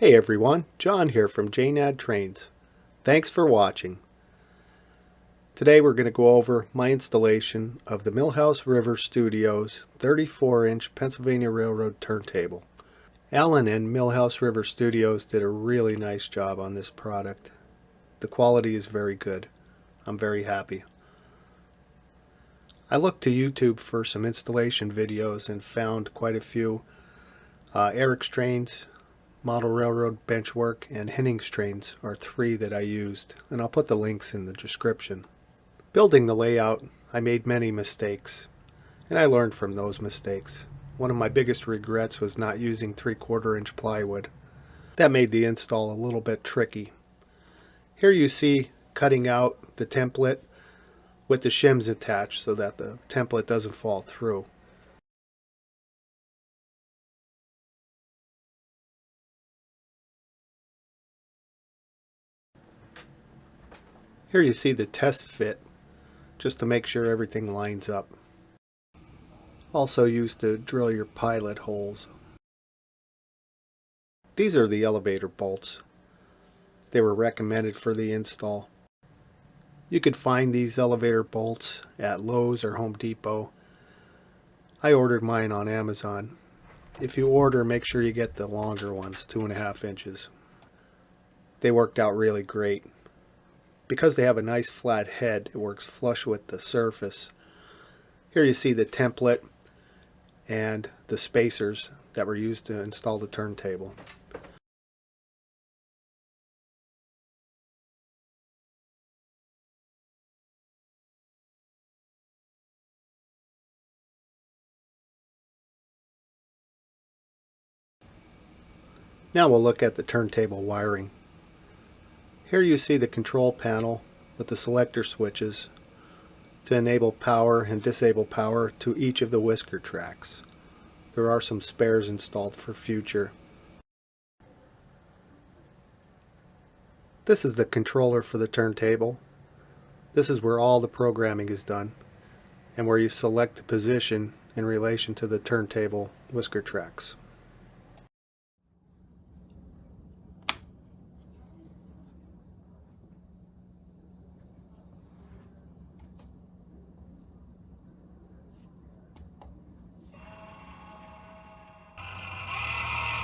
Hey everyone, John here from JNAD Trains. Thanks for watching. Today we're going to go over my installation of the Millhouse River Studios 34-inch Pennsylvania Railroad turntable. Alan and Millhouse River Studios did a really nice job on this product. The quality is very good. I'm very happy. I looked to YouTube for some installation videos and found quite a few. Eric's trains, Model Railroad Benchwork, and Henning's trains are three that I used, and I'll put the links in the description. Building the layout, I made many mistakes, and I learned from those mistakes. One of my biggest regrets was not using 3/4 inch plywood. That made the install a little bit tricky. Here you see cutting out the template with the shims attached so that the template doesn't fall through. Here you see the test fit, just to make sure everything lines up. Also used to drill your pilot holes. These are the elevator bolts. They were recommended for the install. You could find these elevator bolts at Lowe's or Home Depot. I ordered mine on Amazon. If you order, make sure you get the longer ones, 2.5 inches. They worked out really great. Because they have a nice flat head, it works flush with the surface. Here you see the template and the spacers that were used to install the turntable. Now we'll look at the turntable wiring. Here you see the control panel with the selector switches to enable power and disable power to each of the Whisker tracks. There are some spares installed for future. This is the controller for the turntable. This is where all the programming is done and where you select the position in relation to the turntable Whisker tracks.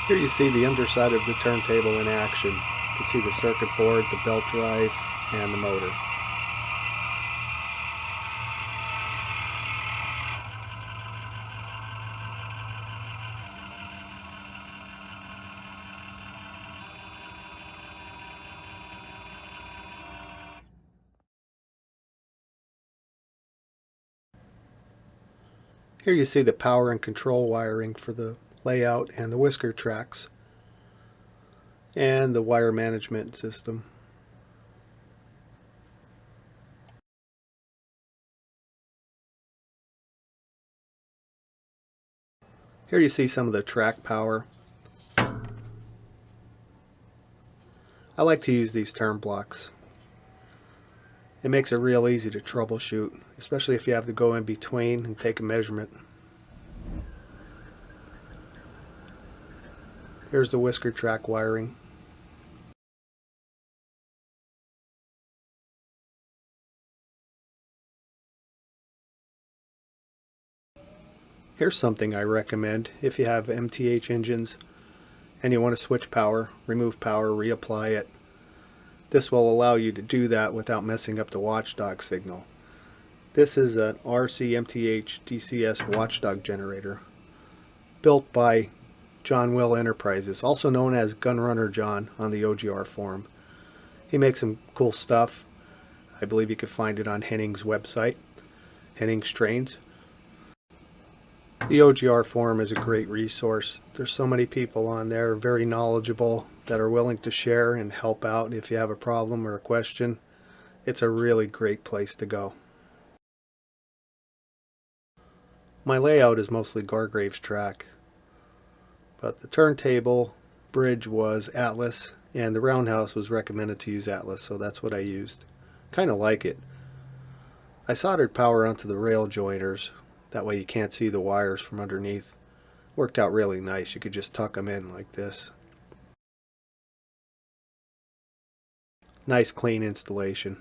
Here you see the underside of the turntable in action. You can see the circuit board, the belt drive, and the motor. Here you see the power and control wiring for the layout and the Whisker tracks, and the wire management system. Here you see some of the track power. I like to use these turn blocks. It makes it real easy to troubleshoot, especially if you have to go in between and take a measurement. Here's the Whisker track wiring. Here's something I recommend if you have MTH engines and you want to switch power, remove power, reapply it. This will allow you to do that without messing up the watchdog signal. This is an RC MTH DCS watchdog generator built by John Will Enterprises, also known as Gunrunner John on the OGR forum. He makes some cool stuff. I believe you can find it on Henning's website, Henning's Trains. The OGR forum is a great resource. There's so many people on there, very knowledgeable, that are willing to share and help out if you have a problem or a question. It's a really great place to go. My layout is mostly Gargrave's track, but the turntable bridge was Atlas, and the roundhouse was recommended to use Atlas, so that's what I used. Kind of like it. I soldered power onto the rail joiners. That way you can't see the wires from underneath. Worked out really nice. You could just tuck them in like this. Nice clean installation.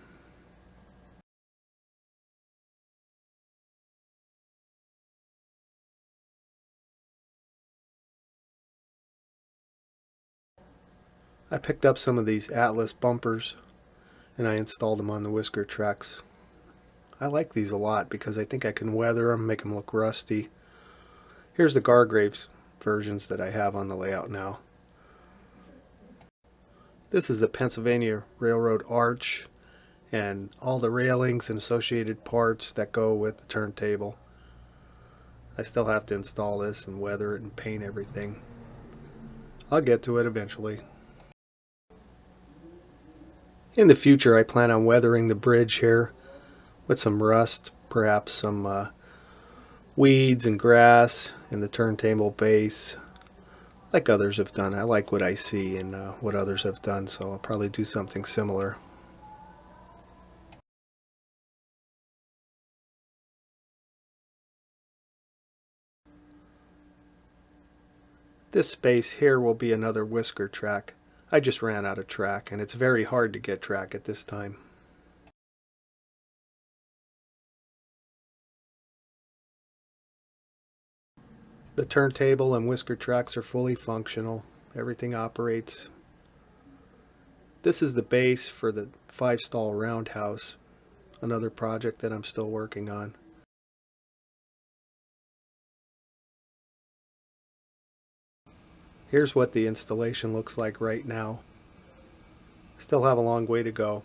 I picked up some of these Atlas bumpers and I installed them on the Whisker tracks. I like these a lot because I think I can weather them, make them look rusty. Here's the Gargraves versions that I have on the layout now. This is the Pennsylvania Railroad arch and all the railings and associated parts that go with the turntable. I still have to install this and weather it and paint everything. I'll get to it eventually. In the future, I plan on weathering the bridge here with some rust, perhaps some weeds and grass in the turntable base, like others have done. I like what I see and what others have done, so I'll probably do something similar. This space here will be another Whisker track. I just ran out of track, and it's very hard to get track at this time. The turntable and Whisker tracks are fully functional. Everything operates. This is the base for the 5-stall roundhouse, another project that I'm still working on. Here's what the installation looks like right now. Still have a long way to go.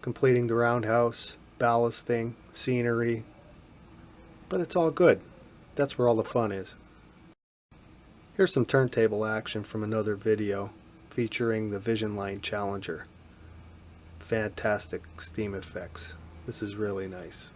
Completing the roundhouse, ballasting, scenery, but it's all good. That's where all the fun is. Here's some turntable action from another video featuring the Vision Line Challenger. Fantastic steam effects. This is really nice.